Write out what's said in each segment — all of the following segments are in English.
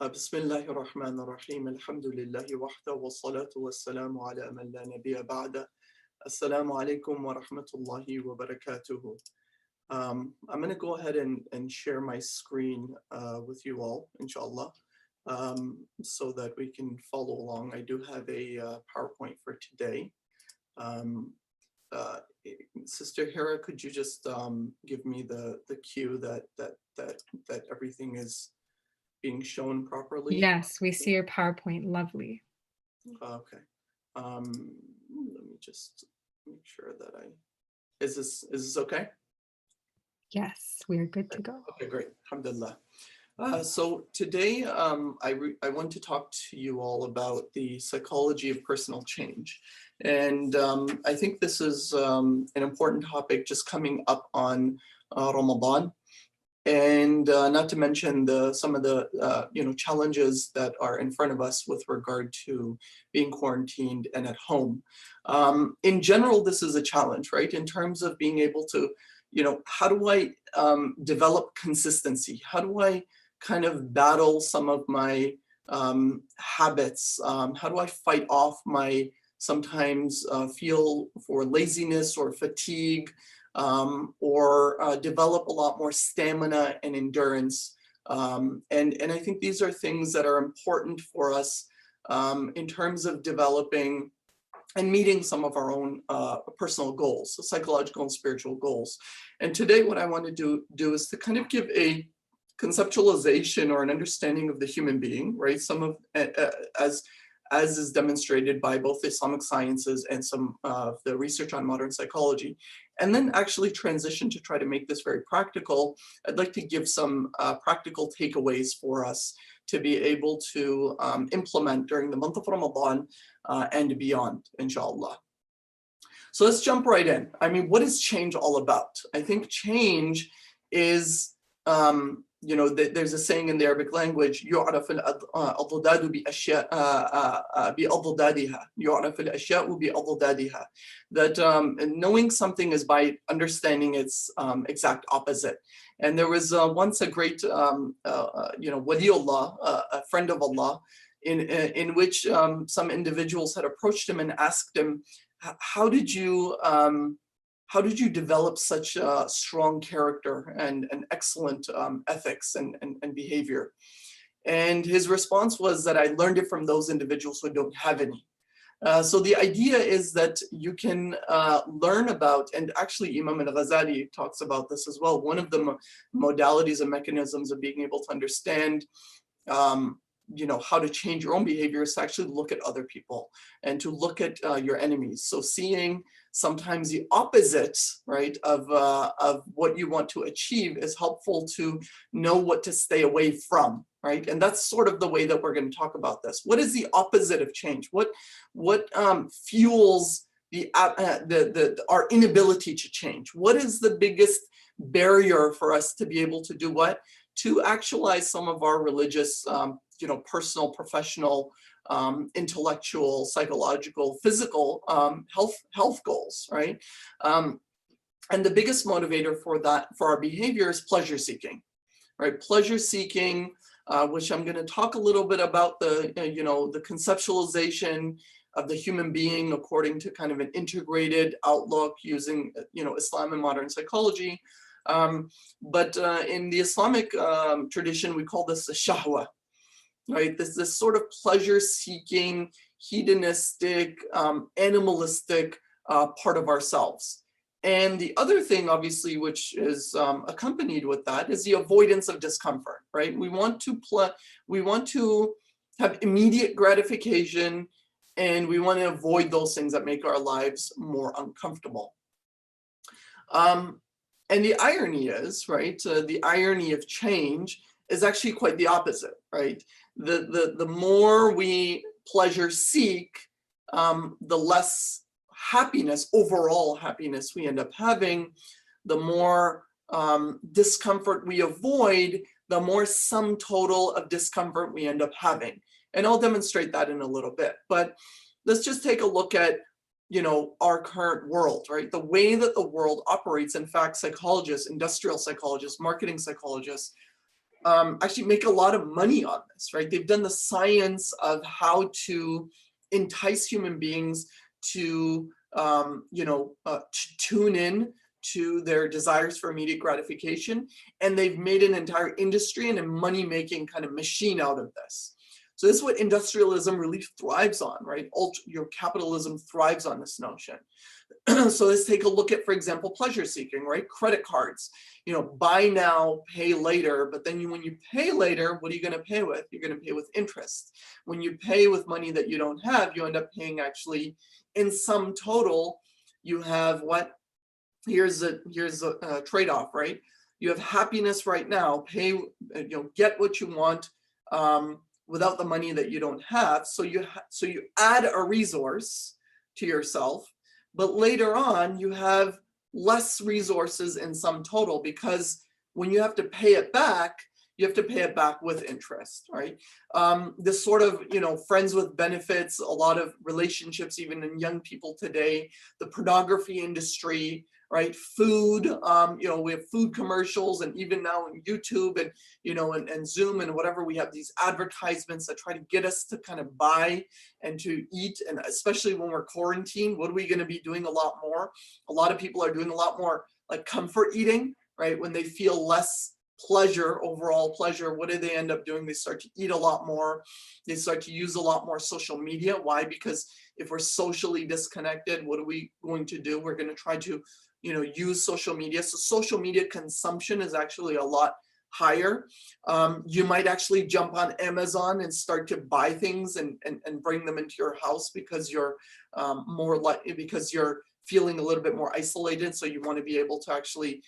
بسم الله الرحمن الرحيم الحمد لله وحده والصلاة والسلام على من لا نبي بعده. Assalamu alaikum wa rahmatullahi wa barakatuhu. I'm going to go ahead and share my screen with you all, inshallah, so that we can follow along. I do have a PowerPoint for today. Sister Hera, could you just give me the cue that everything is being shown properly? Yes, we see your PowerPoint. Lovely. Okay. Let me just make sure that is this okay? Yes, we are good to go. Okay, great. Alhamdulillah. So today I want to talk to you all about the psychology of personal change. And I think this is an important topic just coming up on Ramadan. And not to mention some of the challenges that are in front of us with regard to being quarantined and at home. In general, this is a challenge, right? In terms of being able to, how do I develop consistency? How do I kind of battle some of my habits? How do I fight off my sometimes feel for laziness or fatigue? Or develop a lot more stamina and endurance. And I think these are things that are important for us in terms of developing and meeting some of our own personal goals, so psychological and spiritual goals. And today what I want to do is to kind of give a conceptualization or an understanding of the human being, right? Some of, as is demonstrated by both the Islamic sciences and some of the research on modern psychology, and then actually transition to try to make this very practical. I'd like to give some practical takeaways for us to be able to implement during the month of Ramadan and beyond, inshallah. So let's jump right in. I mean, what is change all about? I think change is, there's a saying in the Arabic language, يُعْرَفُ الْأَضْدَادُ بِأَضْدَادِهَا يُعْرَفُ الْأَشْيَاءُ بِأَضْدَادِهَا, that knowing something is by understanding its exact opposite. And there was once a great, waliullah, a friend of Allah, in which some individuals had approached him and asked him, how did you develop such a strong character and excellent ethics and behavior? And his response was that I learned it from those individuals who don't have any. So the idea is that you can learn about, and actually Imam al-Ghazali talks about this as well, one of the modalities and mechanisms of being able to understand how to change your own behavior is to actually look at other people and to look at your enemies. So seeing sometimes the opposite, right, of what you want to achieve is helpful to know what to stay away from, right? And that's sort of the way that we're going to talk about this. What is the opposite of change? What fuels our inability to change? What is the biggest barrier for us to be able to do what? To actualize some of our religious, personal, professional, intellectual, psychological, physical health goals, right? And the biggest motivator for our behavior is pleasure seeking, right? Pleasure seeking, which I'm going to talk a little bit about the conceptualization of the human being according to kind of an integrated outlook using, Islam and modern psychology. But in the Islamic tradition, we call this the shahwa, right? This sort of pleasure-seeking, hedonistic, animalistic part of ourselves. And the other thing, obviously, which is accompanied with that is the avoidance of discomfort, right? We want to have immediate gratification, and we want to avoid those things that make our lives more uncomfortable. And the irony is, right, the irony of change is actually quite the opposite, right? The more we pleasure seek, the less happiness, overall happiness we end up having. The more discomfort we avoid, the more sum total of discomfort we end up having. And I'll demonstrate that in a little bit. But let's just take a look at our current world, right? The way that the world operates. In fact, psychologists, industrial psychologists, marketing psychologists actually make a lot of money on this, right? They've done the science of how to entice human beings to, to tune in to their desires for immediate gratification. And they've made an entire industry and a money-making kind of machine out of this. So this is what industrialism really thrives on, right? Your capitalism thrives on this notion. So let's take a look at, for example, pleasure seeking, right? Credit cards, buy now, pay later. But then when you pay later, what are you going to pay with? You're going to pay with interest. When you pay with money that you don't have, you end up paying actually in sum total. You have what? Here's a trade-off, right? You have happiness right now, pay, get what you want without the money that you don't have. So you add a resource to yourself, but later on you have less resources in sum total, because when you have to pay it back, you have to pay it back with interest, right? This sort of, friends with benefits, a lot of relationships, even in young people today, the pornography industry, right? Food, we have food commercials, and even now in YouTube and, and Zoom and whatever, we have these advertisements that try to get us to kind of buy and to eat. And especially when we're quarantined, what are we going to be doing a lot more? A lot of people are doing a lot more like comfort eating, right? When they feel less pleasure, overall pleasure, what do they end up doing? They start to eat a lot more. They start to use a lot more social media. Why? Because if we're socially disconnected, what are we going to do? We're going to try to, use social media. So social media consumption is actually a lot higher. You might actually jump on Amazon and start to buy things and bring them into your house because you're because you're feeling a little bit more isolated. So you want to be able to actually,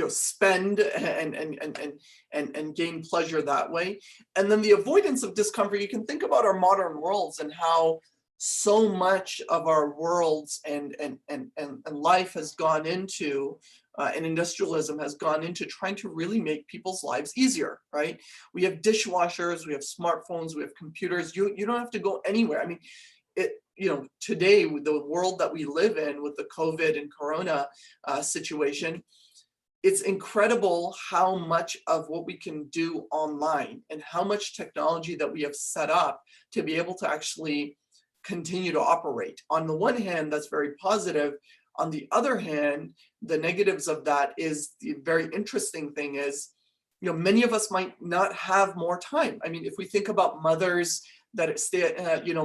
spend and gain pleasure that way. And then the avoidance of discomfort, you can think about our modern worlds and how so much of our worlds and life has gone into, and industrialism has gone into trying to really make people's lives easier, right? We have dishwashers, we have smartphones, we have computers. You don't have to go anywhere. I mean, today, with the world that we live in with the COVID and Corona situation, it's incredible how much of what we can do online and how much technology that we have set up to be able to actually continue to operate. On the one hand, that's very positive. On the other hand, the negatives of that is, the very interesting thing is, many of us might not have more time. I mean, if we think about mothers that stay,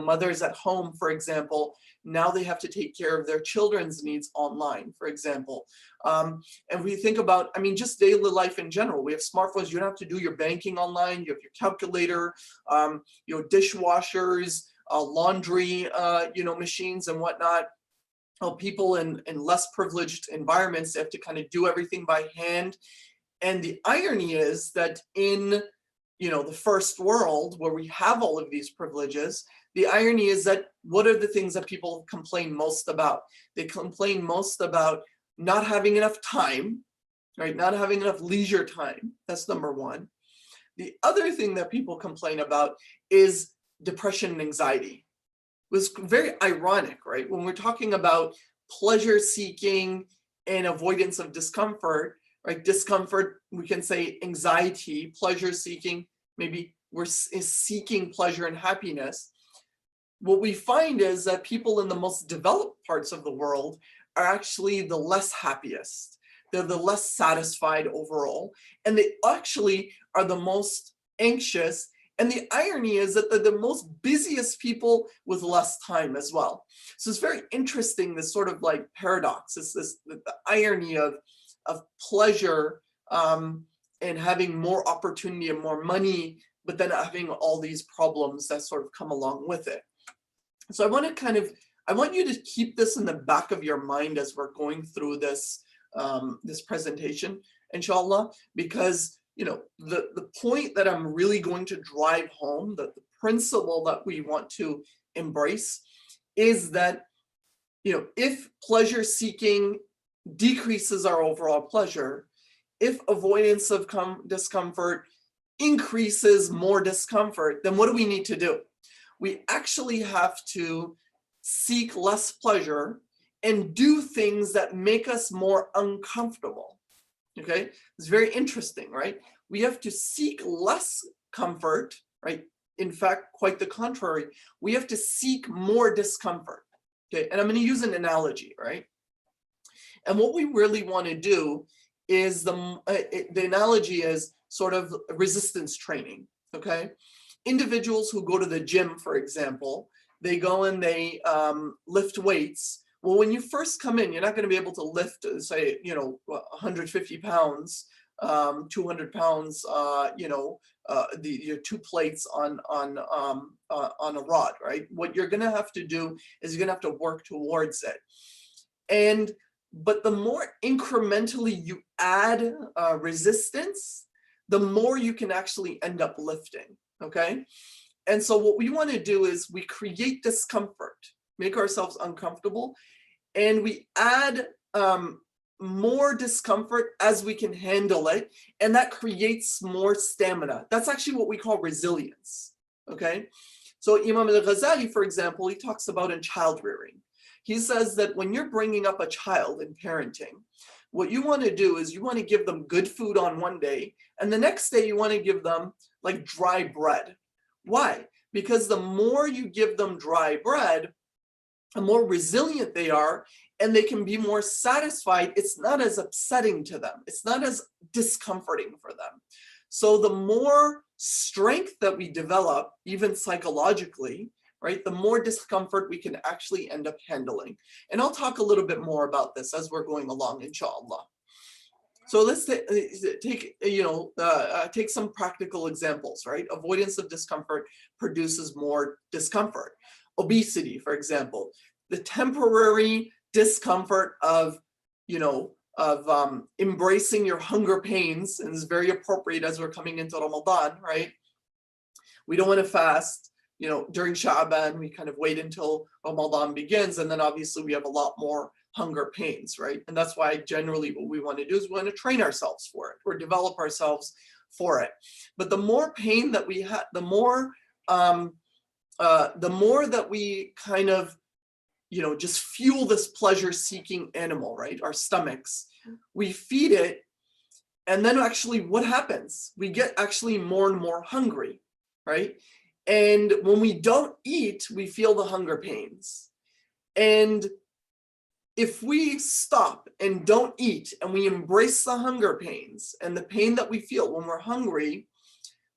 mothers at home, for example, now they have to take care of their children's needs online, for example. And we think about, just daily life in general. We have smartphones. You don't have to do your banking online. You have your calculator, dishwashers, laundry, machines and whatnot. People in less privileged environments, they have to kind of do everything by hand. And the irony is that in the first world, where we have all of these privileges, the irony is that what are the things that people complain most about? They complain most about not having enough time, right? Not having enough leisure time. That's number one. The other thing that people complain about is depression and anxiety. It was very ironic, right? When we're talking about pleasure seeking and avoidance of discomfort, right? Discomfort, we can say anxiety, pleasure seeking, maybe we're seeking pleasure and happiness. What we find is that people in the most developed parts of the world are actually the less happiest. They're the less satisfied overall, and they actually are the most anxious. And the irony is that they're the most busiest people with less time as well. So it's very interesting, this sort of like paradox. It's the irony of pleasure and having more opportunity and more money, but then having all these problems that sort of come along with it. So I want you to keep this in the back of your mind as we're going through this this presentation, inshallah, because the point that I'm really going to drive home, that the principle that we want to embrace, is that if pleasure seeking decreases our overall pleasure, if avoidance of discomfort increases more discomfort, then what do we need to do? We actually have to seek less pleasure and do things that make us more uncomfortable. Okay, it's very interesting, right? We have to seek less comfort, right? In fact, quite the contrary, we have to seek more discomfort. Okay, and I'm going to use an analogy, right? And what we really want to do is the analogy is sort of resistance training. Okay, individuals who go to the gym, for example, they go and they lift weights. Well, when you first come in, you're not going to be able to lift, say, 150 pounds, 200 pounds, your 2 plates on a rod, right? What you're going to have to do is you're going to have to work towards it. But the more incrementally you add resistance, the more you can actually end up lifting, okay? And so what we want to do is we create discomfort, make ourselves uncomfortable, and we add more discomfort as we can handle it, and that creates more stamina. That's actually what we call resilience, okay? So Imam al-Ghazali, for example, he talks about in child rearing. He says that when you're bringing up a child in parenting, what you want to do is you want to give them good food on one day, and the next day you want to give them like dry bread. Why? Because the more you give them dry bread, the more resilient they are, and they can be more satisfied. It's not as upsetting to them. It's not as discomforting for them. So the more strength that we develop, even psychologically, right, the more discomfort we can actually end up handling. And I'll talk a little bit more about this as we're going along, inshallah. So let's take some practical examples, right? Avoidance of discomfort produces more discomfort. Obesity, for example, the temporary discomfort of, embracing your hunger pains, and is very appropriate as we're coming into Ramadan, right? We don't want to fast. During Sha'ban, we kind of wait until Ramadan begins, and then obviously we have a lot more hunger pains, right? And that's why generally what we want to do is we want to train ourselves for it or develop ourselves for it. But the more pain that we have, the more that we kind of, just fuel this pleasure-seeking animal, right? Our stomachs, we feed it, and then actually what happens? We get actually more and more hungry, right? And when we don't eat, we feel the hunger pains. And if we stop and don't eat and we embrace the hunger pains and the pain that we feel when we're hungry,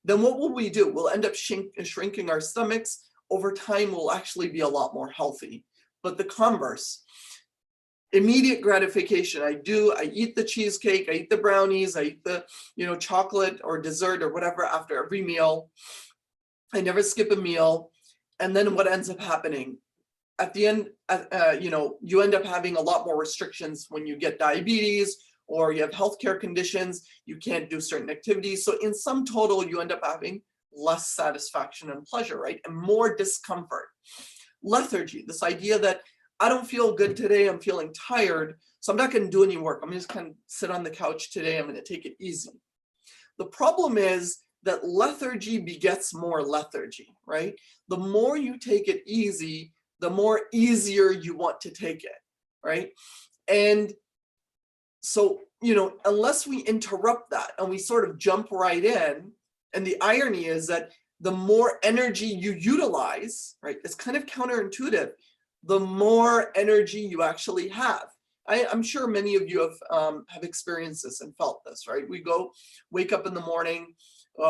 then what will we do? We'll end up shrinking our stomachs. Over time, we'll actually be a lot more healthy. But the converse, immediate gratification. I eat the cheesecake, I eat the brownies, I eat the, chocolate or dessert or whatever after every meal. I never skip a meal. And then what ends up happening? At the end, you end up having a lot more restrictions when you get diabetes or you have healthcare conditions, you can't do certain activities. So in sum total, you end up having less satisfaction and pleasure, right? And more discomfort. Lethargy, this idea that I don't feel good today, I'm feeling tired, so I'm not going to do any work. I'm just kind of sit on the couch today, I'm going to take it easy. The problem is that lethargy begets more lethargy, right? The more you take it easy, the more easier you want to take it, right? And so, unless we interrupt that and we sort of jump right in, and the irony is that the more energy you utilize, right, it's kind of counterintuitive, the more energy you actually have. I'm sure many of you have experienced this and felt this, right? We wake up in the morning,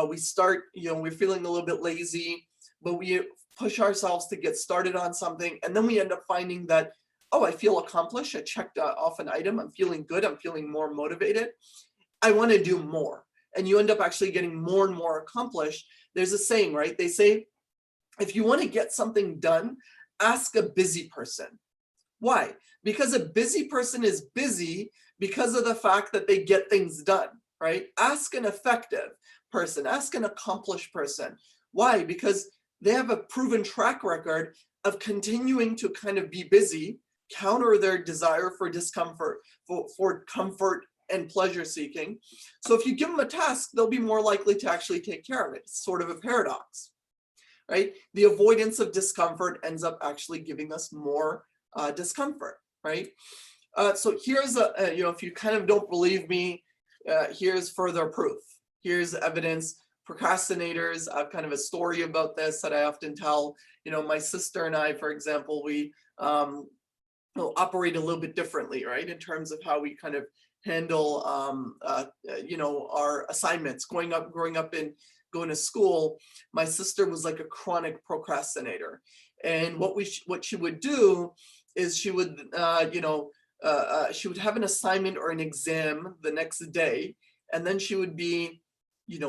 we start, we're feeling a little bit lazy, but we push ourselves to get started on something, and then we end up finding that, oh, I feel accomplished, I checked off an item, I'm feeling good, I'm feeling more motivated, I want to do more. And you end up actually getting more and more accomplished. There's a saying, right? They say, if you want to get something done, ask a busy person. Why? Because a busy person is busy because of the fact that they get things done, right? Ask an effective person, ask an accomplished person. Why? Because they have a proven track record of continuing to kind of be busy, counter their desire for discomfort, for comfort and pleasure seeking. So if you give them a task, they'll be more likely to actually take care of it. It's sort of a paradox, right? The avoidance of discomfort ends up actually giving us more discomfort, right? So here's if you kind of don't believe me, here's further proof. Here's evidence. Procrastinators, I have kind of a story about this that I often tell. My sister and I, for example, we operate a little bit differently, right? In terms of how we kind of handle, our assignments. Growing up and going to school, my sister was like a chronic procrastinator. And what she would do is she would have an assignment or an exam the next day, and then she would be,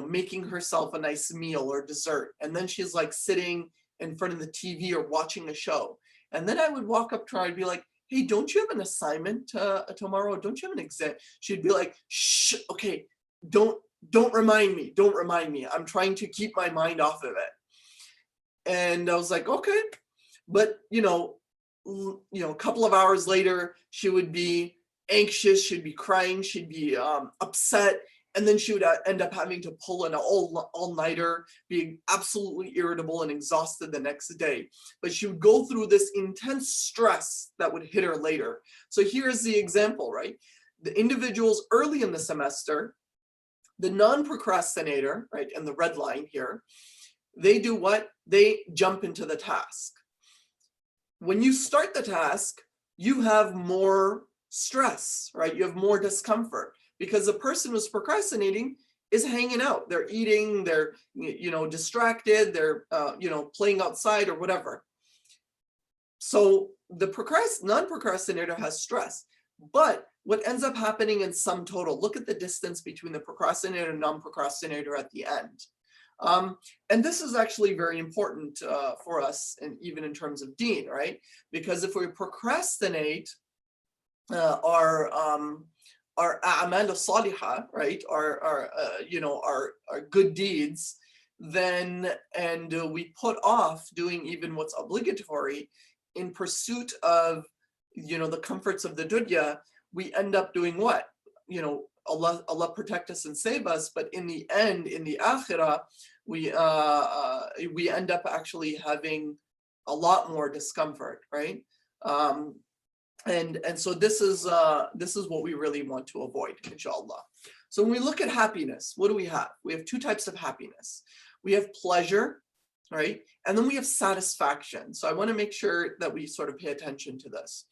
making herself a nice meal or dessert. And then she's like sitting in front of the TV or watching a show. And then I would walk up to her, I'd be like, hey, don't you have an assignment tomorrow? Don't you have an exam? She'd be like, shh, okay, don't remind me. Don't remind me. I'm trying to keep my mind off of it. And I was like, okay. But, a couple of hours later, she would be anxious, she'd be crying, she'd be upset. And then she would end up having to pull an all-nighter, being absolutely irritable and exhausted the next day. But she would go through this intense stress that would hit her later. So here's the example, right? The individuals early in the semester, the non-procrastinator, right, and the red line here, they do what? They jump into the task. When you start the task, you have more stress, right? You have more discomfort. Because the person who's procrastinating is hanging out. They're eating, they're, distracted, they're, playing outside or whatever. So the non-procrastinator has stress. But what ends up happening in sum total, look at the distance between the procrastinator and non-procrastinator at the end. And this is actually very important for us, and even in terms of deen, right? Because if we procrastinate our a'mal al-salihah, right, our good deeds, then, and we put off doing even what's obligatory in pursuit of, the comforts of the dunya, we end up doing what? Allah protect us and save us, but in the end, in the akhirah, we end up actually having a lot more discomfort, right? And so this is what we really want to avoid, inshallah. So when we look at happiness, what do we have? We have two types of happiness. We have pleasure, right? And then we have satisfaction. So I want to make sure that we sort of pay attention to this.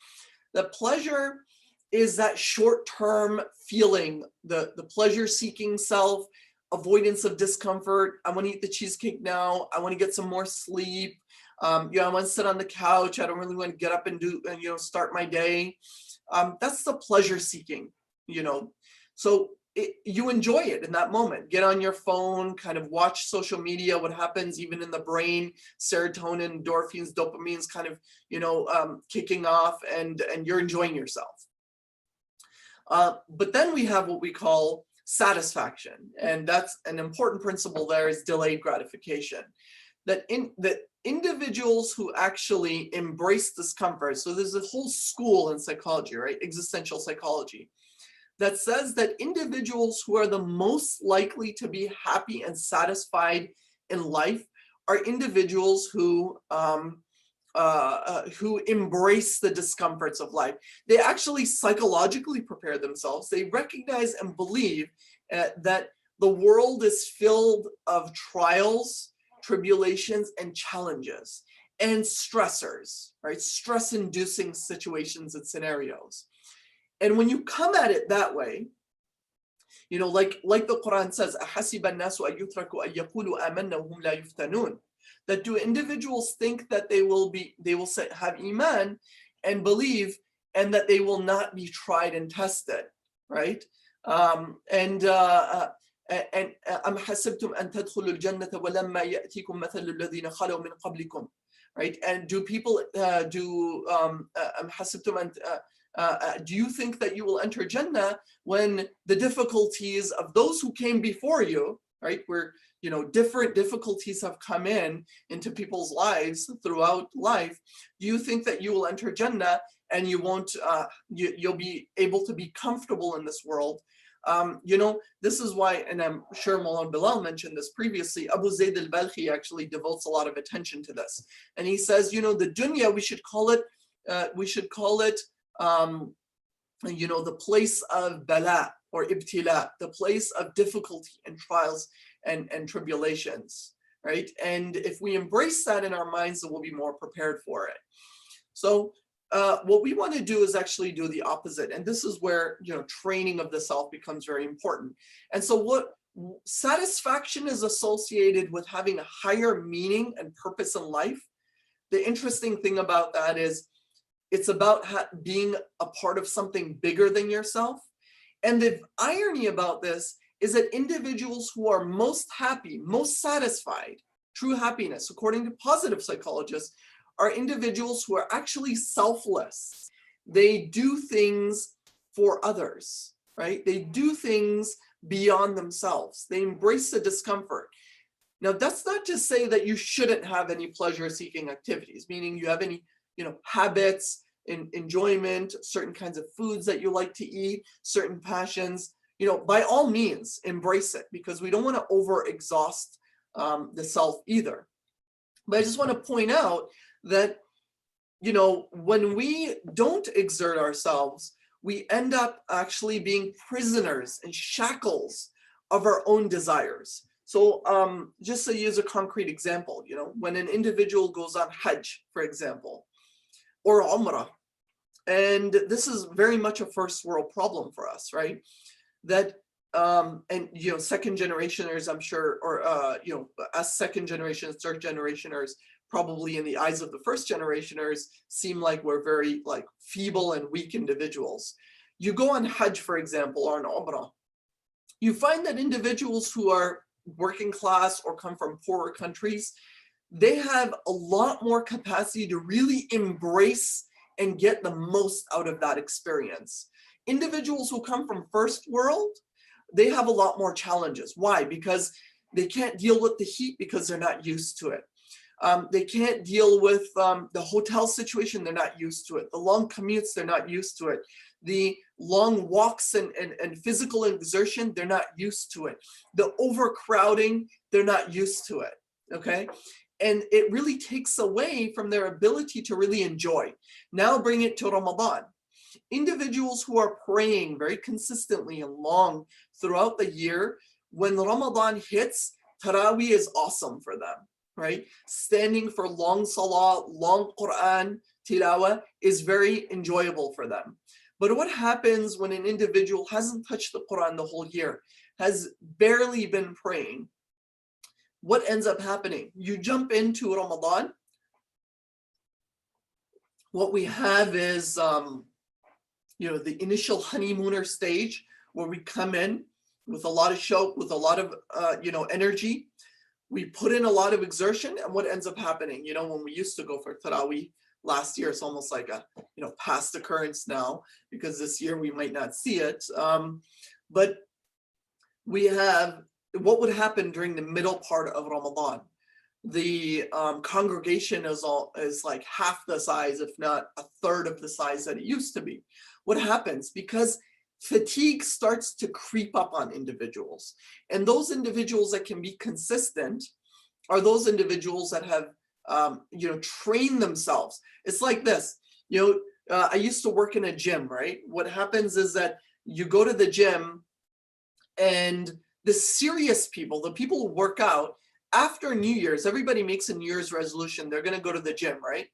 The pleasure is that short-term feeling, the pleasure-seeking self, avoidance of discomfort. I want to eat the cheesecake now. I want to get some more sleep. I want to sit on the couch. I don't really want to get up and start my day. That's the pleasure seeking, So you enjoy it in that moment. Get on your phone, kind of watch social media, what happens even in the brain, serotonin, endorphins, dopamines kind of, kicking off, and you're enjoying yourself. But then we have what we call satisfaction. And that's an important principle there, is delayed gratification. That individuals who actually embrace discomfort, so there's a whole school in psychology, right, existential psychology, that says that individuals who are the most likely to be happy and satisfied in life are individuals who embrace the discomforts of life. They actually psychologically prepare themselves. They recognize and believe that the world is filled of trials, tribulations, and challenges, and stressors, right? Stress-inducing situations and scenarios. And when you come at it that way, like the Quran says, أَحَسِبَ النَّاسُ أَن يُتْرَكُوا أَن يَقُولُوا آمَنَّا وَهُمْ لَا يُفْتَنُونَ. That do individuals think that they will have iman and believe, and that they will not be tried and tested, right? أَمْ حَسِبْتُمْ أَن تَدْخُلُوا الْجَنَّةَ وَلَمَّا يَأْتِكُمْ مَثَلُ الَّذِينَ خَلَوْا مِنْ قَبْلِكُمْ, right? And do people أَمْ حَسِبْتُمْ أن do you think that you will enter Jannah when the difficulties of those who came before you, right, where different difficulties have come into people's lives throughout life? Do you think that you will enter Jannah and you won't, you'll be able to be comfortable in this world? This is why, and I'm sure Maulana Bilal mentioned this previously, Abu Zayd al-Balkhi actually devotes a lot of attention to this. And he says, the dunya, we should call it, the place of bala, or ibtila, the place of difficulty and trials and tribulations, right? And if we embrace that in our minds, then we'll be more prepared for it. So what we want to do is actually do the opposite. And this is where, training of the self becomes very important. And so what satisfaction is associated with having a higher meaning and purpose in life. The interesting thing about that is it's about being a part of something bigger than yourself. And the irony about this is that individuals who are most happy, most satisfied, true happiness, according to positive psychologists, are individuals who are actually selfless. They do things for others, right? They do things beyond themselves. They embrace the discomfort. Now, that's not to say that you shouldn't have any pleasure-seeking activities, meaning you have any, habits, enjoyment, certain kinds of foods that you like to eat, certain passions. By all means, embrace it, because we don't want to over-exhaust the self either. But I just want to point out that, when we don't exert ourselves, we end up actually being prisoners and shackles of our own desires. So just to use a concrete example, when an individual goes on Hajj, for example, or Umrah, and this is very much a first world problem for us, right? That, and, second generationers, I'm sure, or, us second generationers, third generationers, probably in the eyes of the first generationers, seem like we're very feeble and weak individuals. You go on Hajj, for example, or on Umrah, you find that individuals who are working class or come from poorer countries, they have a lot more capacity to really embrace and get the most out of that experience. Individuals who come from first world, they have a lot more challenges. Why? Because they can't deal with the heat because they're not used to it. They can't deal with the hotel situation, they're not used to it. The long commutes, they're not used to it. The long walks and physical exertion, they're not used to it. The overcrowding, they're not used to it, okay? And it really takes away from their ability to really enjoy. Now bring it to Ramadan. Individuals who are praying very consistently and long throughout the year, when Ramadan hits, Taraweeh is awesome for them, right? Standing for long salah, long Quran, tilawah is very enjoyable for them. But what happens when an individual hasn't touched the Quran the whole year, has barely been praying? What ends up happening? You jump into Ramadan, what we have is, the initial honeymooner stage where we come in with a lot of show, with a lot of, energy. We put in a lot of exertion, and what ends up happening, when we used to go for Taraweeh last year, it's almost like a, past occurrence now, because this year we might not see it. But we have, what would happen during the middle part of Ramadan? The congregation is like half the size, if not a third of the size that it used to be. What happens? Because fatigue starts to creep up on individuals. And those individuals that can be consistent are those individuals that have, trained themselves. It's like this, I used to work in a gym, right? What happens is that you go to the gym, and the serious people, the people who work out, after New Year's, everybody makes a New Year's resolution. They're going to go to the gym, right?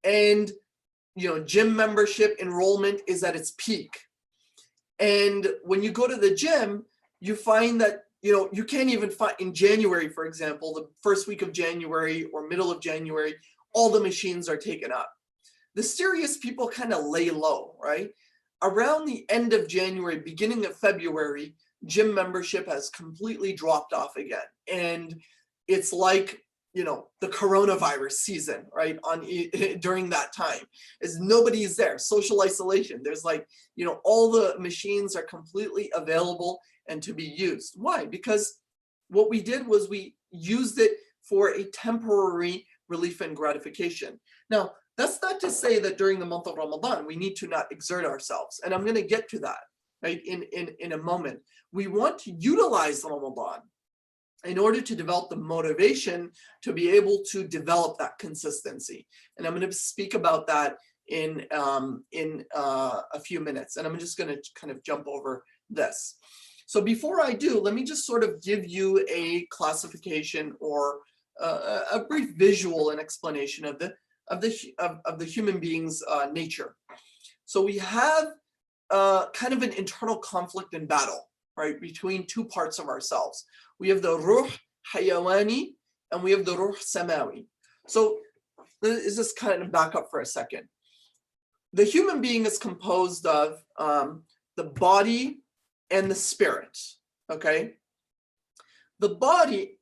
And, gym membership enrollment is at its peak. And when you go to the gym, you find that, you can't even find, in January, for example, the first week of January or middle of January, all the machines are taken up. The serious people kind of lay low, right? Around the end of January, beginning of February, gym membership has completely dropped off again. And it's like, the coronavirus season, right? During that time, is nobody's there, social isolation. There's all the machines are completely available and to be used. Why? Because what we did was we used it for a temporary relief and gratification. Now, that's not to say that during the month of Ramadan, we need to not exert ourselves. And I'm going to get to that, right, in a moment. We want to utilize Ramadan in order to develop the motivation to be able to develop that consistency. And I'm going to speak about that in a few minutes. And I'm just going to kind of jump over this. So before I do, let me just sort of give you a classification or a brief visual and explanation of the human being's nature. So we have kind of an internal conflict and battle, right, between two parts of ourselves. We have the ruh hayawani and we have the ruh samawi. So let's just kind of back up for a second. The human being is composed of the body and the spirit, okay? The body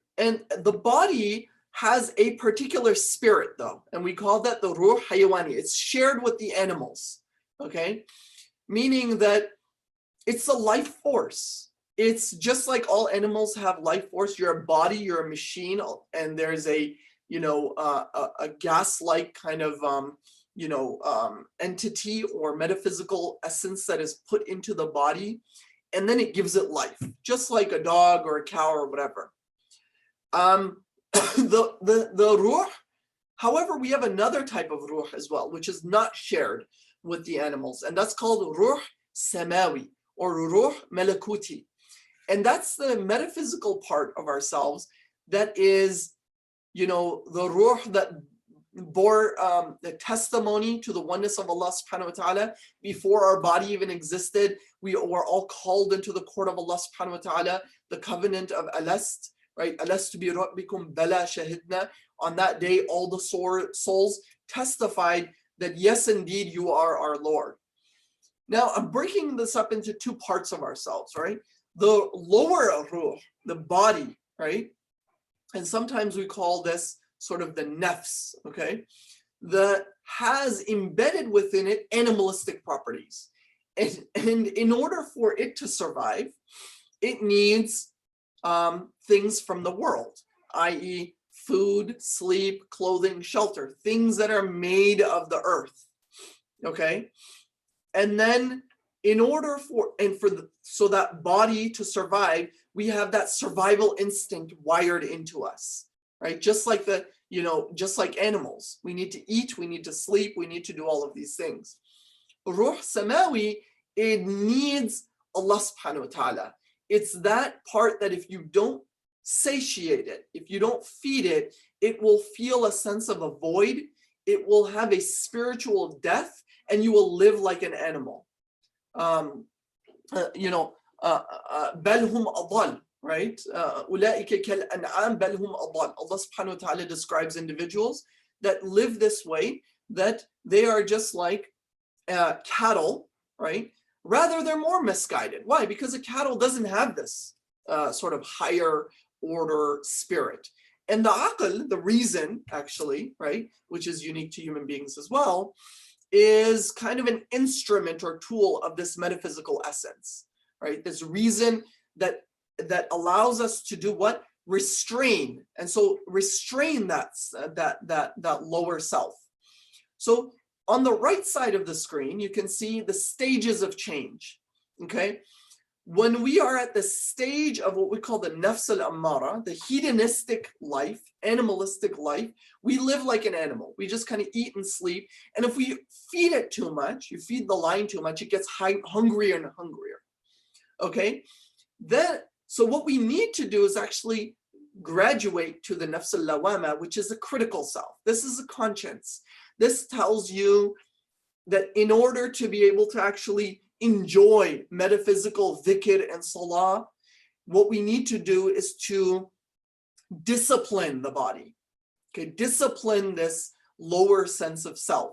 has a particular spirit though, and we call that the ruh hayawani. It's shared with the animals, okay? Meaning that it's a life force. It's just like all animals have life force. You're a body, you're a machine, and there's a, a gas-like kind of, entity or metaphysical essence that is put into the body, and then it gives it life, just like a dog or a cow or whatever. The ruh, however, we have another type of ruh as well, which is not shared with the animals, and that's called ruh samawi or ruh malakuti. And that's the metaphysical part of ourselves that is, the ruh that bore the testimony to the oneness of Allah subhanahu wa ta'ala before our body even existed. We were all called into the court of Allah subhanahu wa ta'ala, the covenant of alast, right? Alastu bi rabbikum bala shahidna. On that day, all the souls testified that yes, indeed, you are our Lord. Now, I'm breaking this up into two parts of ourselves, right? The lower ruh, the body, right? And sometimes we call this sort of the nafs, okay? That has embedded within it animalistic properties. And in order for it to survive, it needs things from the world, i.e. food, sleep, clothing, shelter, things that are made of the earth, okay? And then in order so that body to survive, we have that survival instinct wired into us, right? Just like just like animals, we need to eat, we need to sleep, we need to do all of these things. Ruh samawi, it needs Allah subhanahu wa ta'ala. It's that part that if you don't satiate it, if you don't feed it, it will feel a sense of a void. It will have a spiritual death, and you will live like an animal. بل هم أضل, right? أولئك كالأنعام بل هم أضل. Allah subhanahu wa ta'ala describes individuals that live this way, that they are just like cattle, right? Rather, they're more misguided. Why? Because a cattle doesn't have this sort of higher order spirit. And the aql, the reason actually, right, which is unique to human beings as well, is kind of an instrument or tool of this metaphysical essence, right? This reason that allows us to do what? Restrain. And so restrain that lower self. So on the right side of the screen, you can see the stages of change, okay? When we are at the stage of what we call the nafs al-ammara, the hedonistic life, animalistic life, we live like an animal. We just kind of eat and sleep. And if we feed it too much, you feed the lion too much, it gets hungrier and hungrier. Okay? So what we need to do is actually graduate to the nafs al-lawama, which is a critical self. This is a conscience. This tells you that in order to be able to actually enjoy metaphysical dhikr and salah, what we need to do is to discipline the body. Okay, discipline this lower sense of self.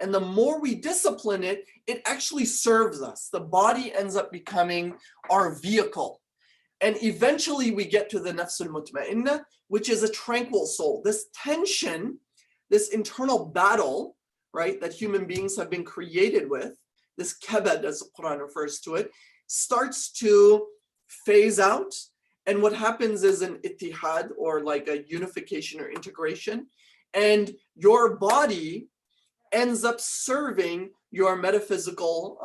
And the more we discipline it, it actually serves us. The body ends up becoming our vehicle. And eventually we get to the nafs al-mutma'inna, which is a tranquil soul. This tension, this internal battle, right, that human beings have been created with, this kabad, as the Quran refers to it, starts to phase out. And what happens is an ittihad, or like a unification or integration. And your body ends up serving your metaphysical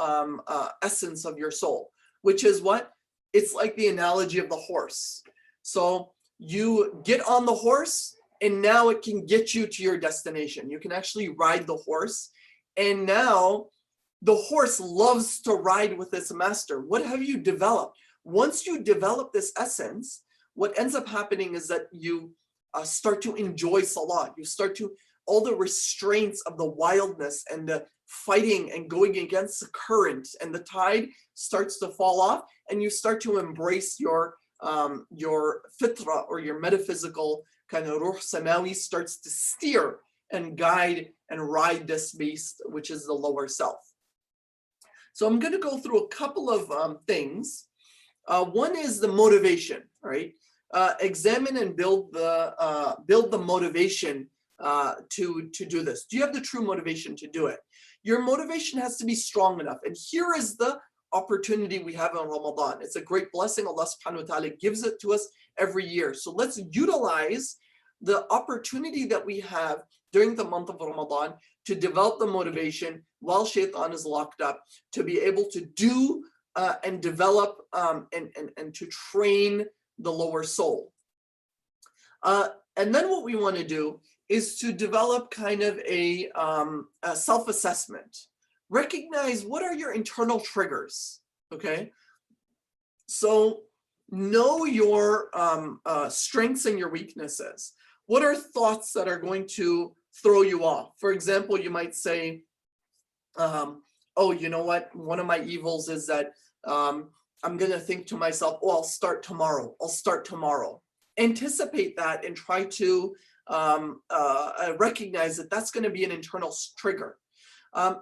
essence of your soul, which is what? It's like the analogy of the horse. So you get on the horse, and now it can get you to your destination. You can actually ride the horse. And now The horse loves to ride with its master. What have you developed? Once you develop this essence, what ends up happening is that you start to enjoy salah. You start to, all the restraints of the wildness and the fighting and going against the current and the tide starts to fall off, and you start to embrace your fitra, or your metaphysical kind of ruh samawi starts to steer and guide and ride this beast, which is the lower self. So I'm going to go through a couple of things. One is the motivation, right? Examine and build the motivation to do this. Do you have the true motivation to do it? Your motivation has to be strong enough. And here is the opportunity we have in Ramadan. It's a great blessing. Allah subhanahu wa ta'ala gives it to us every year. So let's utilize the opportunity that we have during the month of Ramadan to develop the motivation while shaitan is locked up, to be able to do and develop and to train the lower soul. And then what we want to do is to develop kind of a self-assessment. Recognize what are your internal triggers, okay? So know your strengths and your weaknesses. What are thoughts that are going to throw you off? For example, you might say, oh, you know what? One of my evils is that I'm going to think to myself, oh, I'll start tomorrow. I'll start tomorrow. Anticipate that and try to recognize that that's going to be an internal trigger.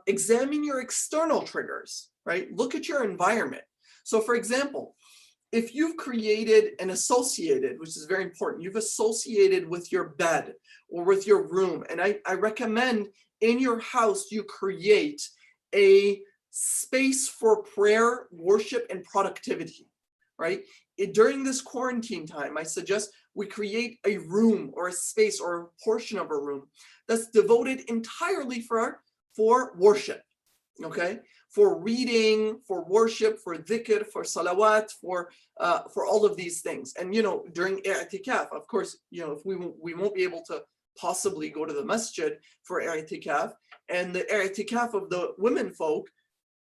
Examine your external triggers, right? Look at your environment. So for example, if you've created and associated, which is very important, you've associated with your bed or with your room, and I recommend in your house you create a space for prayer, worship, and productivity, right? During this quarantine time, I suggest we create a room or a space or a portion of a room that's devoted entirely for worship, okay? For reading, for worship, for dhikr, for salawat, for all of these things. And, you know, during i'tikaf, of course, you know, if we won't be able to possibly go to the masjid for i'tikaf, and the i'tikaf of the women folk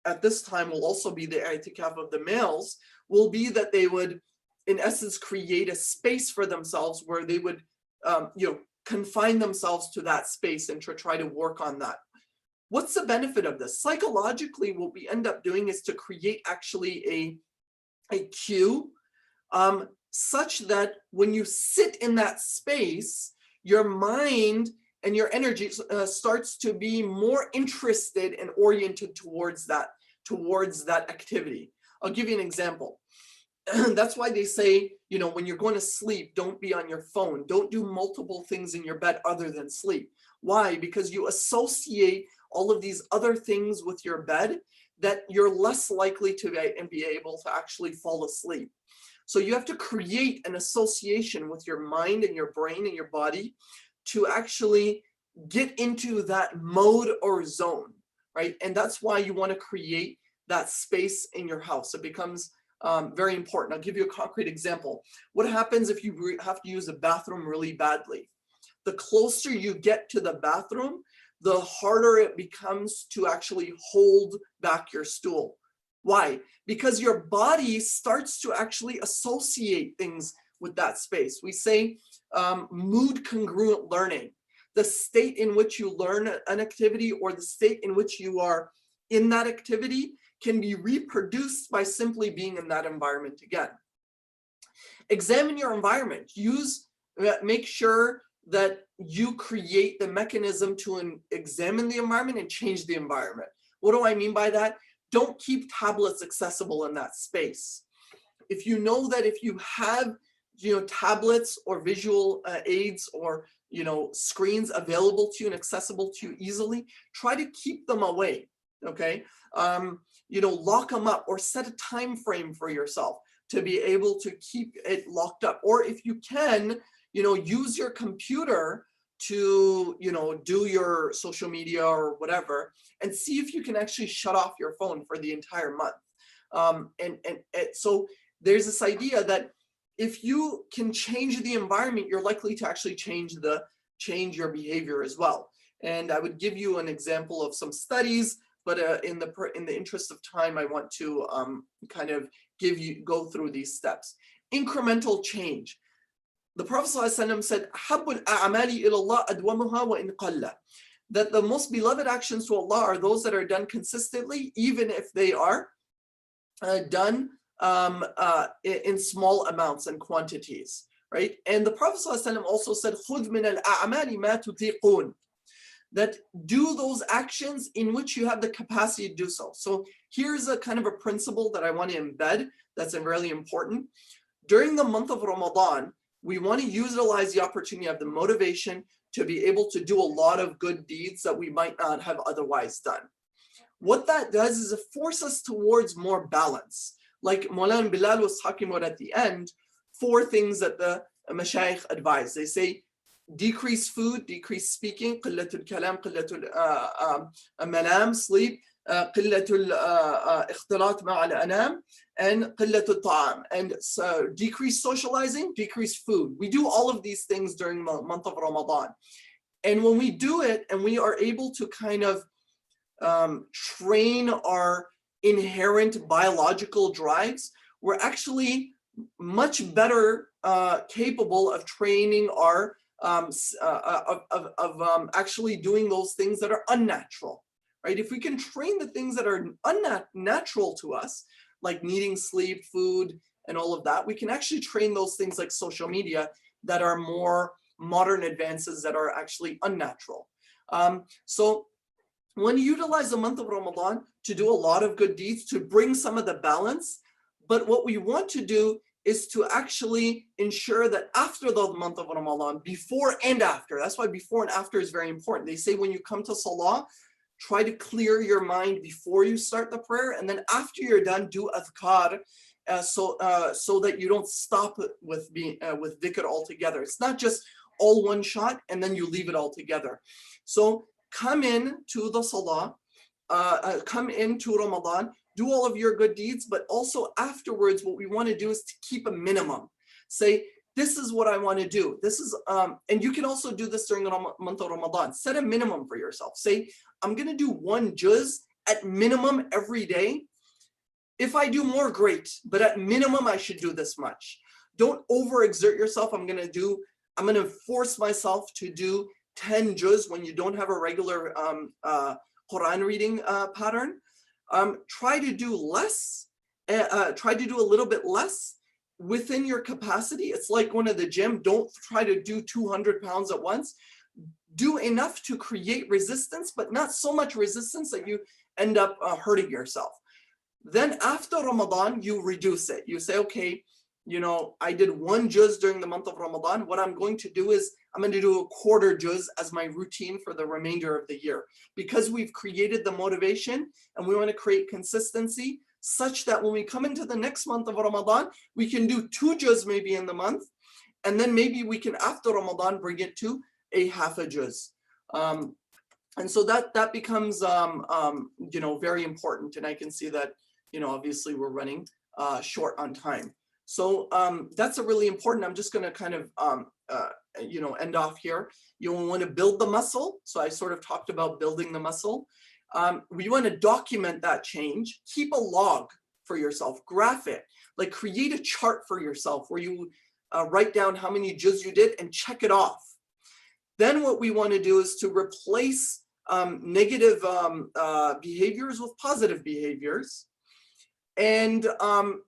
at this time will also be the i'tikaf of the males, will be that they would, in essence, create a space for themselves where they would, you know, confine themselves to that space and to try to work on that. What's the benefit of this? Psychologically, what we end up doing is to create actually a cue such that when you sit in that space, your mind and your energy starts to be more interested and oriented towards that activity. I'll give you an example. That's why they say, you know, when you're going to sleep, don't be on your phone. Don't do multiple things in your bed other than sleep. Why? Because you associate all of these other things with your bed that you're less likely to be able to actually fall asleep. So you have to create an association with your mind and your brain and your body to actually get into that mode or zone, right? And that's why you want to create that space in your house. It becomes very important. I'll give you a concrete example. What happens if you have to use a bathroom really badly? The closer you get to the bathroom, the harder it becomes to actually hold back your stool. Why? Because your body starts to actually associate things with that space. We say mood congruent learning. The state in which you learn an activity or the state in which you are in that activity can be reproduced by simply being in that environment again. Examine your environment. Make sure that you create the mechanism to examine the environment and change the environment. What do I mean by that? Don't keep tablets accessible in that space. If you know that if you have, you know, tablets or visual aids or, you know, screens available to you and accessible to you easily, try to keep them away, okay? You know, lock them up or set a time frame for yourself to be able to keep it locked up. Or if you can, you know, use your computer to, you know, do your social media or whatever, and see if you can actually shut off your phone for the entire month. And so there's this idea that if you can change the environment, you're likely to actually change your behavior as well. And I would give you an example of some studies but in the interest of time, I want to kind of go through these steps. Incremental change. The Prophet ﷺ said, "Habbul a'mali ila Allah adwamuha wa in qalla." That the most beloved actions to Allah are those that are done consistently, even if they are done in small amounts and quantities, right? And the Prophet ﷺ also said, "Khudh min al-a'mali ma tutiqun." That do those actions in which you have the capacity to do so. So here's a kind of a principle that I want to embed that's really important. During the month of Ramadan, we want to utilize the opportunity of the motivation to be able to do a lot of good deeds that we might not have otherwise done. What that does is it forces us towards more balance. Like Mawlana Bilal was talking about at the end, 4 things that the mashayikh advise. They say, decrease food, decrease speaking, qillatul kalam, qillatul manam, sleep, qillatul ikhtilat ma'al anam, and qillatul ta'am. And so decrease socializing, decrease food. We do all of these things during the month of Ramadan. And when we do it and we are able to kind of train our inherent biological drives, we're actually much better capable of training our actually doing those things that are unnatural, right? If we can train the things that are unnatural to us, like needing sleep, food, and all of that, we can actually train those things like social media that are more modern advances that are actually unnatural. So when you utilize the month of Ramadan to do a lot of good deeds, to bring some of the balance, but what we want to do is to actually ensure that after the month of Ramadan, before and after, that's why before and after is very important. They say when you come to Salah, try to clear your mind before you start the prayer, and then after you're done, do adhkar, so that you don't stop with dhikr altogether. It's not just all one shot and then you leave it altogether. So come in to the Salah, come into Ramadan, do all of your good deeds, but also afterwards, what we want to do is to keep a minimum. Say, this is what I want to do. This is, and you can also do this during the month of Ramadan. Set a minimum for yourself. Say, I'm going to do 1 juz at minimum every day. If I do more, great, but at minimum, I should do this much. Don't overexert yourself. I'm going to force myself to do 10 juz when you don't have a regular Quran reading pattern. Try to do less, try to do a little bit less within your capacity. It's like going to the gym. Don't try to do 200 pounds at once. Do enough to create resistance, but not so much resistance that you end up hurting yourself. Then after Ramadan, you reduce it. You say, okay, you know, I did 1 juz during the month of Ramadan. What I'm going to do is I'm going to do 1/4 juz as my routine for the remainder of the year, because we've created the motivation and we want to create consistency such that when we come into the next month of Ramadan, we can do 2 juz maybe in the month. And then maybe we can, after Ramadan, bring it to a 1/2 juz. And so that becomes, you know, very important. And I can see that, you know, obviously we're running short on time. So that's a really important. I'm just going to kind of, you know, end off here. You want to build the muscle. So I sort of talked about building the muscle. We want to document that change. Keep a log for yourself. Graph it. Like create a chart for yourself where you write down how many juz you did and check it off. Then what we want to do is to replace negative behaviors with positive behaviors. And I'm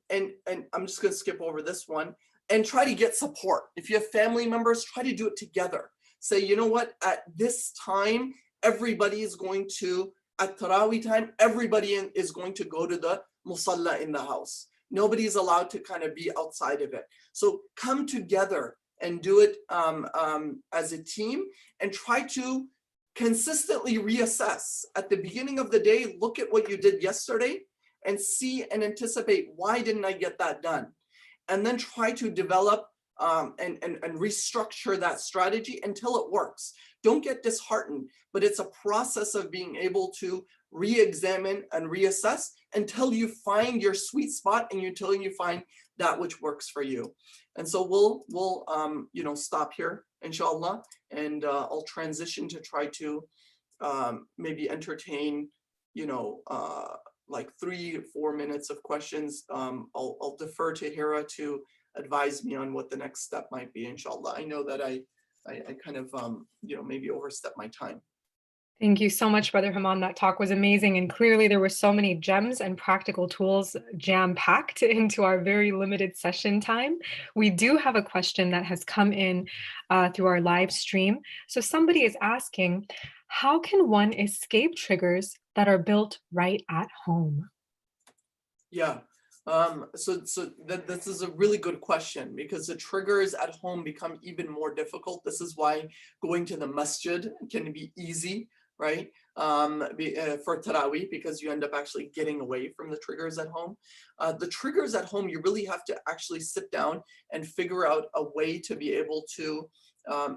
just going to skip over this one and try to get support. If you have family members, try to do it together. Say, you know what, at this time, everybody is going to, at Taraweeh time, everybody is going to go to the musalla in the house. Nobody's allowed to kind of be outside of it. So come together and do it as a team and try to consistently reassess. At the beginning of the day, look at what you did yesterday and see and anticipate, why didn't I get that done? And then try to develop and restructure that strategy until it works. Don't get disheartened, but it's a process of being able to re-examine and reassess until you find your sweet spot and until you find that which works for you. And so we'll you know, stop here, inshallah, and I'll transition to try to maybe entertain, like 3-4 minutes of questions, I'll defer to Hira to advise me on what the next step might be, inshallah. I know that I kind of, maybe overstep my time. Thank you so much, Brother Hooman. That talk was amazing. And clearly there were so many gems and practical tools jam-packed into our very limited session time. We do have a question that has come in through our live stream. So somebody is asking, how can one escape triggers that are built right at home? Yeah. So this is a really good question, because the triggers at home become even more difficult. This is why going to the masjid can be easy, right? For Taraweeh, because you end up actually getting away from the triggers at home. The triggers at home, you really have to actually sit down and figure out a way to be able to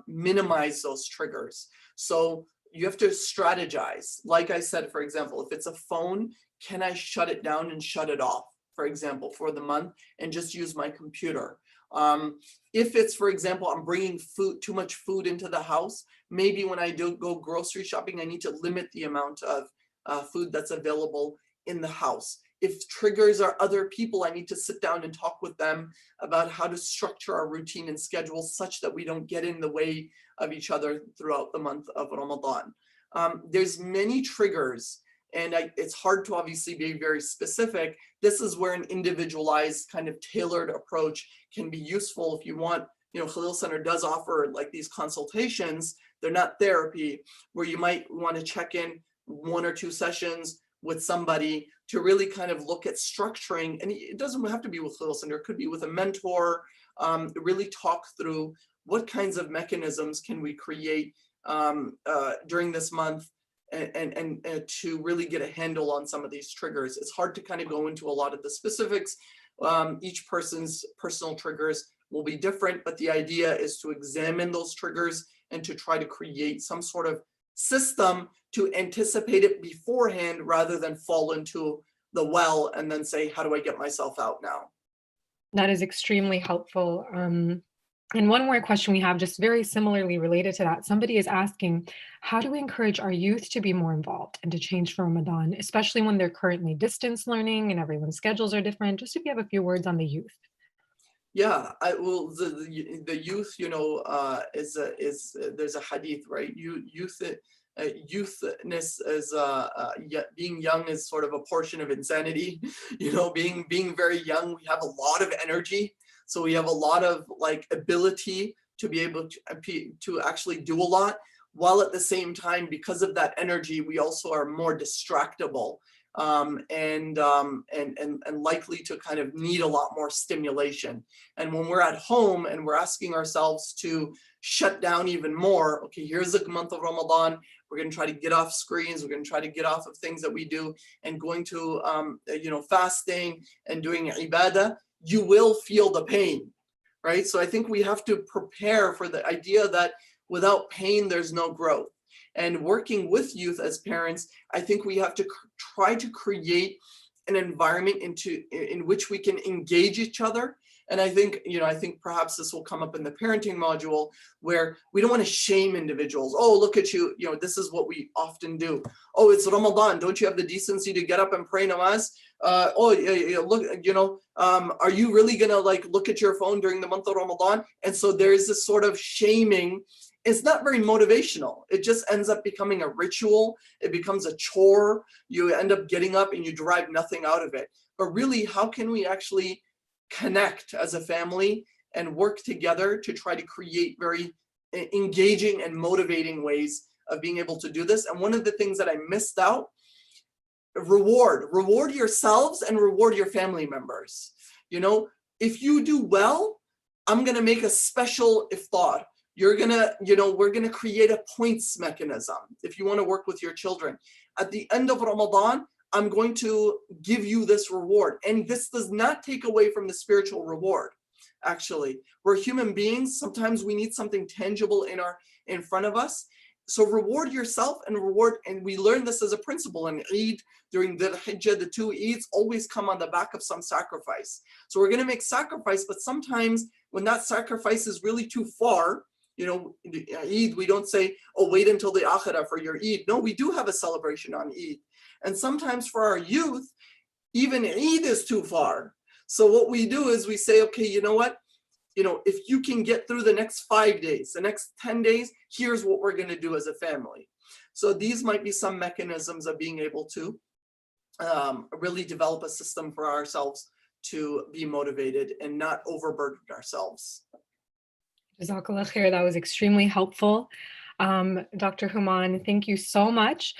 minimize those triggers. So you have to strategize. Like I said, for example, if it's a phone, can I shut it down and shut it off, for example, for the month, and just use my computer? If it's, for example, I'm bringing too much food into the house, maybe when I do go grocery shopping, I need to limit the amount of food that's available in the house. If triggers are other people, I need to sit down and talk with them about how to structure our routine and schedule such that we don't get in the way of each other throughout the month of Ramadan. There's many triggers, and it's hard to obviously be very specific. This is where an individualized kind of tailored approach can be useful. If you want, Khalil Center does offer like these consultations. They're not therapy, where you might want to check in 1 or 2 sessions with somebody to really kind of look at structuring. And it doesn't have to be with Khalil Center, it could be with a mentor, really talk through what kinds of mechanisms can we create during this month, and to really get a handle on some of these triggers. It's hard to kind of go into a lot of the specifics. Each person's personal triggers will be different, but the idea is to examine those triggers and to try to create some sort of system to anticipate it beforehand, rather than fall into the well and then say, how do I get myself out now? That is extremely helpful. And one more question we have, just very similarly related to that. Somebody is asking, how do we encourage our youth to be more involved and to change for Ramadan, especially when they're currently distance learning and everyone's schedules are different? Just if you have a few words on the youth. Yeah, the youth, there's a hadith, right? Youthness is being young is sort of a portion of insanity. Being very young, we have a lot of energy, so we have a lot of like ability to be able to actually do a lot, while at the same time, because of that energy, we also are more distractible, and likely to kind of need a lot more stimulation. And when we're at home and we're asking ourselves to shut down even more, okay, here's the month of Ramadan, we're going to try to get off screens, we're going to try to get off of things that we do, and going to fasting and doing ibadah, you will feel the pain, right? So I think we have to prepare for the idea that without pain, there's no growth. And working with youth as parents, I think we have to try to create an environment in which we can engage each other. And I think perhaps this will come up in the parenting module, where we don't want to shame individuals. Oh, look at you, this is what we often do. Oh, it's Ramadan. Don't you have the decency to get up and pray namaz? Look, are you really gonna like look at your phone during the month of Ramadan? And so there's this sort of shaming. It's not very motivational. It just ends up becoming a ritual. It becomes a chore. You end up getting up and you derive nothing out of it. But really, how can we actually connect as a family and work together to try to create very engaging and motivating ways of being able to do this? And one of the things that I missed out, reward yourselves and reward your family members. If you do well, I'm gonna make a special iftar. We're gonna create a points mechanism if you want to work with your children. At the end of Ramadan, I'm going to give you this reward. And this does not take away from the spiritual reward. Actually, we're human beings. Sometimes we need something tangible in front of us. So reward yourself and we learn this as a principle in Eid. During the Hijjah, the 2 Eids always come on the back of some sacrifice. So we're going to make sacrifice, but sometimes when that sacrifice is really too far, Eid, we don't say, oh, wait until the Akhirah for your Eid. No, we do have a celebration on Eid. And sometimes for our youth, even 8 is too far. So what we do is we say, okay, you know what? If you can get through the next 5 days, the next 10 days, here's what we're going to do as a family. So these might be some mechanisms of being able to really develop a system for ourselves to be motivated and not overburden ourselves. Jazakallah khair, that was extremely helpful. Dr. Hooman, thank you so much.